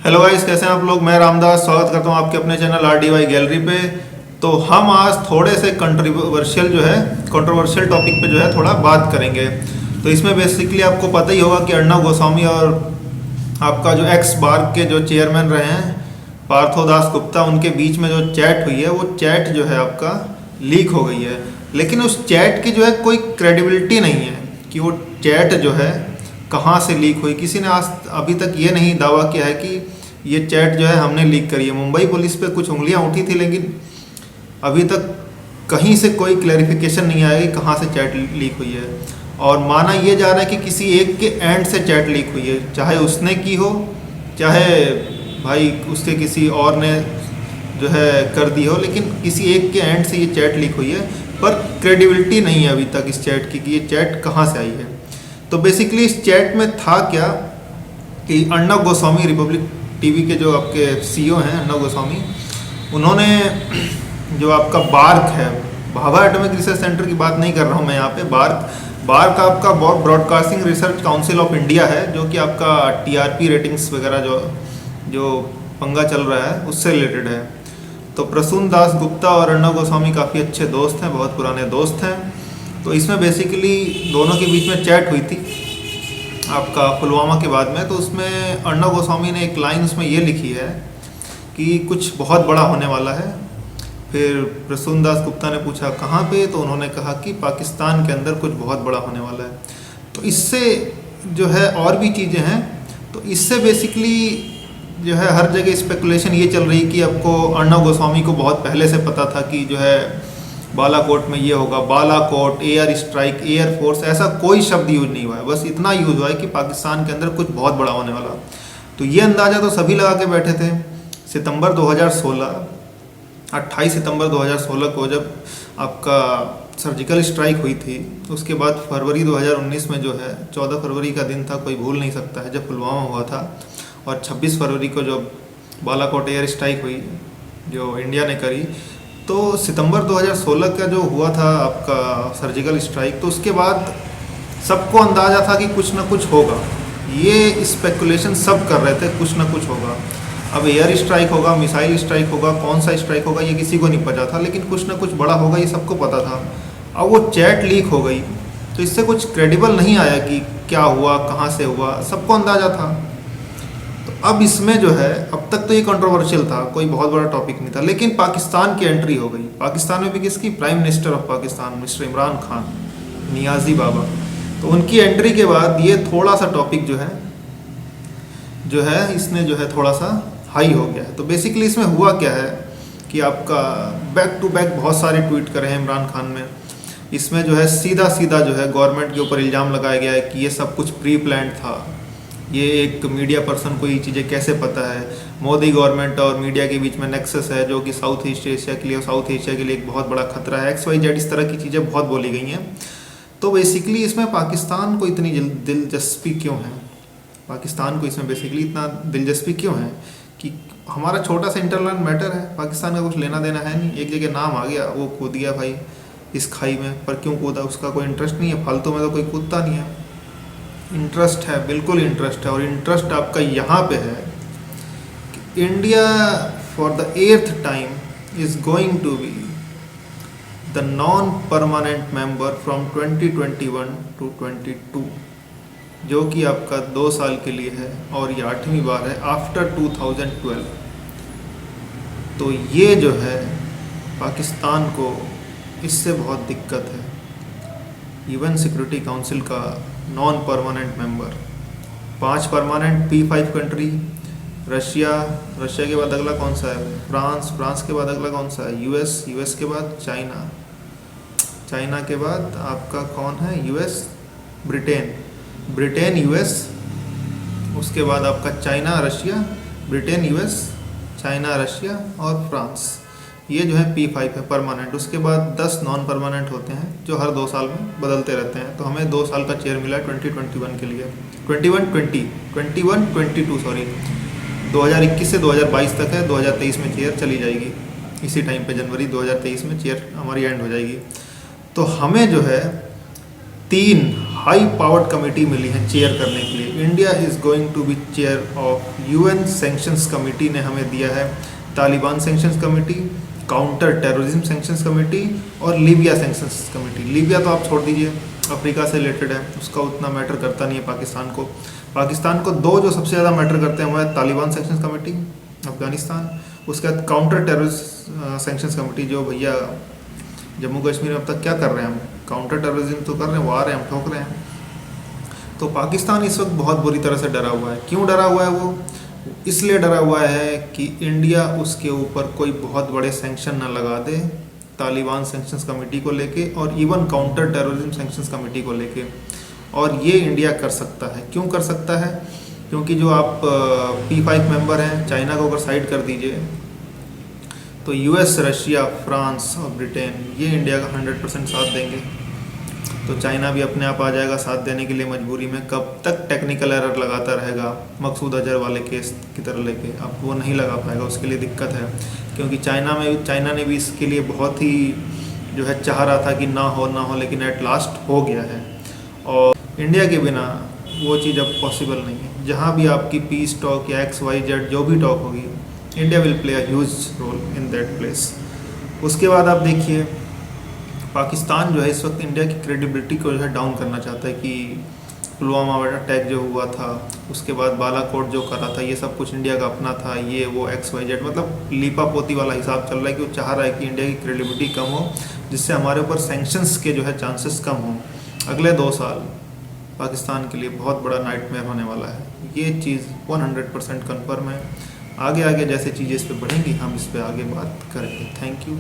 Hello guys, कैसे हैं आप लोग। मैं रामदास स्वागत करता हूं आपके अपने चैनल RDY गैलरी पे। तो हम आज थोड़े से कंट्रोवर्शियल टॉपिक पे जो है थोड़ा बात करेंगे। तो इसमें बेसिकली आपको पता ही होगा कि अर्णव गोस्वामी और आपका जो एक्स बार्क के जो चेयरमैन रहे हैं पार्थोदास गुप्ता, उनके बीच में जो चैट हुई है वो चैट जो है आपका लीक हो गई है। लेकिन उस चैट की जो है कोई क्रेडिबिलिटी नहीं है कि वो चैट जो है कहाँ से लीक हुई। किसी ने आज अभी तक ये नहीं दावा किया है कि ये चैट जो है हमने लीक करी है। मुंबई पुलिस पे कुछ उंगलियां उठी थी, लेकिन अभी तक कहीं से कोई क्लैरिफिकेशन नहीं आया कि कहाँ से चैट लीक हुई है। और माना ये जा रहा है कि किसी एक के एंड से चैट लीक हुई है, चाहे उसने की हो, चाहे भाई उसके किसी और ने जो है कर दी हो, लेकिन किसी एक के एंड से ये चैट लीक हुई है। पर क्रेडिबिलिटी नहीं है अभी तक इस चैट की कि ये चैट कहाँ से आई है। तो बेसिकली इस चैट में था क्या कि अर्णव गोस्वामी, रिपब्लिक टीवी के जो आपके CEO हैं अर्णव गोस्वामी, उन्होंने जो आपका बार्क है, भाभा एटॉमिक रिसर्च सेंटर की बात नहीं कर रहा हूँ मैं यहाँ पे। बार्क आपका broadcasting research council of India है, जो कि आपका TRP रेटिंग्स वगैरह जो पंगा चल रहा है उससे रिलेटेड है। तो प्रसून दास गुप्ता और अर्णव गोस्वामी काफ़ी अच्छे दोस्त हैं, बहुत पुराने दोस्त हैं। तो इसमें बेसिकली दोनों के बीच में चैट हुई थी आपका पुलवामा के बाद में। तो उसमें अर्णव गोस्वामी ने एक लाइन उसमें ये लिखी है कि कुछ बहुत बड़ा होने वाला है। फिर प्रसून दास गुप्ता ने पूछा कहाँ पे, तो उन्होंने कहा कि पाकिस्तान के अंदर कुछ बहुत बड़ा होने वाला है। तो इससे जो है और भी चीज़ें हैं। तो इससे बेसिकली जो है हर जगह स्पेकुलेशन ये चल रही कि आपको अर्णव गोस्वामी को बहुत पहले से पता था कि जो है बालाकोट में ये होगा। Balakot, air strike, air force, ऐसा कोई शब्द यूज नहीं हुआ है, बस इतना यूज हुआ है कि पाकिस्तान के अंदर कुछ बहुत बड़ा होने वाला। तो ये अंदाज़ा तो सभी लगा के बैठे थे। सितंबर 2016, 28 सितंबर 2016 को जब आपका सर्जिकल स्ट्राइक हुई थी, उसके बाद फरवरी 2019 में जो है 14 फरवरी का दिन था, कोई भूल नहीं सकता है, जब पुलवामा हुआ था। और 26 फरवरी को जब बालाकोट एयर स्ट्राइक हुई जो इंडिया ने करी, तो सितंबर 2016 का जो हुआ था आपका सर्जिकल स्ट्राइक, तो उसके बाद सबको अंदाज़ा था कि कुछ ना कुछ होगा। ये स्पेकुलेशन सब कर रहे थे कुछ ना कुछ होगा। अब एयर स्ट्राइक होगा, मिसाइल स्ट्राइक होगा, कौन सा स्ट्राइक होगा ये किसी को नहीं पता था, लेकिन कुछ ना कुछ बड़ा होगा ये सबको पता था। अब वो चैट लीक हो गई तो इससे कुछ क्रेडिबल नहीं आया कि क्या हुआ, कहाँ से हुआ, सबको अंदाज़ा था। तो अब इसमें जो है, अब तक तो ये कंट्रोवर्शियल था, कोई बहुत बड़ा टॉपिक नहीं था, लेकिन पाकिस्तान की एंट्री हो गई। पाकिस्तान में भी किसकी? Prime minister of Pakistan mister Imran Khan, Niazi बाबा। तो उनकी एंट्री के बाद ये थोड़ा सा टॉपिक जो है इसने जो है थोड़ा सा हाई हो गया है। तो बेसिकली इसमें हुआ क्या है कि आपका बैक टू बैक बहुत सारे ट्वीट करे हैं इमरान खान में। इसमें जो है सीधा जो है गवर्नमेंट के ऊपर इल्ज़ाम लगाया गया है कि ये सब कुछ प्री प्लान्ड था। ये एक मीडिया पर्सन को ये चीज़ें कैसे पता है? मोदी गवर्नमेंट और मीडिया के बीच में नेक्सस है, जो कि साउथ ईस्ट एशिया के लिए और साउथ एशिया के लिए एक बहुत बड़ा खतरा है। XYZ इस तरह की चीज़ें बहुत बोली गई हैं। तो बेसिकली इसमें पाकिस्तान को इतनी दिलचस्पी क्यों है? पाकिस्तान को इसमें बेसिकली इतना दिलचस्पी क्यों है कि हमारा छोटा सा इंटरनल मैटर है, पाकिस्तान का कुछ लेना देना है नहीं। एक जगह नाम आ गया, वो कूद गया भाई इस खाई में, पर क्यों कूदा? उसका कोई इंटरेस्ट नहीं है, फालतू में तो कोई कूदता नहीं है। इंटरेस्ट है, बिल्कुल इंटरेस्ट है। और इंटरेस्ट आपका यहाँ पे है कि India for the 8th time is going to be the non permanent member from 2021 to 22, जो कि आपका 2 साल के लिए है, और ये 8वीं बार है आफ्टर 2012। तो ये जो है पाकिस्तान को इससे बहुत दिक्कत है। UN सिक्योरिटी काउंसिल का non permanent member, 5 permanent P5 country, Russia के बाद अगला कौन सा है? फ्रांस के बाद अगला कौन सा है? US के बाद चाइना के बाद आपका कौन है? US, ब्रिटेन US, उसके बाद आपका China Russia, Britain US, China Russia और फ्रांस। ये जो है P5 है परमानेंट। उसके बाद 10 नॉन परमानेंट होते हैं जो हर 2 साल में बदलते रहते हैं। तो हमें 2 साल का चेयर मिला 2021 के लिए, 21-22 सॉरी, 2021 से 2022 तक है। 2023 में चेयर चली जाएगी, इसी टाइम पे जनवरी 2023 में चेयर हमारी एंड हो जाएगी। तो हमें जो है 3 हाई पावर्ड कमेटी मिली है चेयर करने के लिए। India is going to be chair of UN sanctions committee ने हमें दिया है, Taliban sanctions committee, counter terrorism sanctions committee और लीबिया सैंक्शंस कमेटी। लीबिया तो आप छोड़ दीजिए, अफ्रीका से रिलेटेड है, उसका उतना मैटर करता नहीं है पाकिस्तान को। पाकिस्तान को दो जो सबसे ज़्यादा मैटर करते हैं वो है तालिबान सैंक्शंस कमेटी अफगानिस्तान, उसके बाद काउंटर टेररिज्म सैंक्शंस कमेटी, जो भैया जम्मू कश्मीर में अब तक क्या कर रहे हैं हम, काउंटर टेररिज्म तो कर रहे हैं, वो आ रहे हैं, हम ठोक रहे हैं। तो पाकिस्तान इस वक्त बहुत बुरी तरह से डरा हुआ है। क्यों डरा हुआ है वो? इसलिए डरा हुआ है कि इंडिया उसके ऊपर कोई बहुत बड़े सैंक्शन न लगा दे तालिबान सैंक्शंस कमेटी को लेके और even counter terrorism sanctions committee को लेके। और ये इंडिया कर सकता है। क्यों कर सकता है? क्योंकि जो आप P5 मेंबर हैं, चाइना को अगर साइड कर दीजिए तो यूएस, रशिया, फ्रांस और ब्रिटेन ये इंडिया का 100% साथ देंगे। तो चाइना भी अपने आप आ जाएगा साथ देने के लिए मजबूरी में। कब तक टेक्निकल एरर लगाता रहेगा मकसूद अजहर वाले केस की तरह लेके, अब वो नहीं लगा पाएगा, उसके लिए दिक्कत है। क्योंकि चाइना ने भी इसके लिए बहुत ही जो है चाह रहा था कि ना हो, लेकिन एट लास्ट हो गया है। और इंडिया के बिना वो चीज़ अब पॉसिबल नहीं है। जहाँ भी आपकी पीस टॉक या XYZ जो भी टॉक होगी, India will play a huge role in that place. उसके बाद आप देखिए पाकिस्तान जो है इस वक्त इंडिया की क्रेडिबिलिटी को जो है डाउन करना चाहता है कि पुलवामा अटैक जो हुआ था, उसके बाद बालाकोट जो करा था, ये सब कुछ इंडिया का अपना था, ये वो XYZ, मतलब लीपा पोती वाला हिसाब चल रहा है कि वो चाह रहा है कि इंडिया की क्रेडिबिलिटी कम हो, जिससे हमारे ऊपर सैंक्शंस के जो है चांसेस कम हों। अगले 2 साल पाकिस्तान के लिए बहुत बड़ा नाइटमेयर होने वाला है, ये चीज़ 100% कन्फर्म है। आगे जैसे चीज़ें इस पर बढ़ेंगी हम इस पर आगे बात करेंगे। Thank you.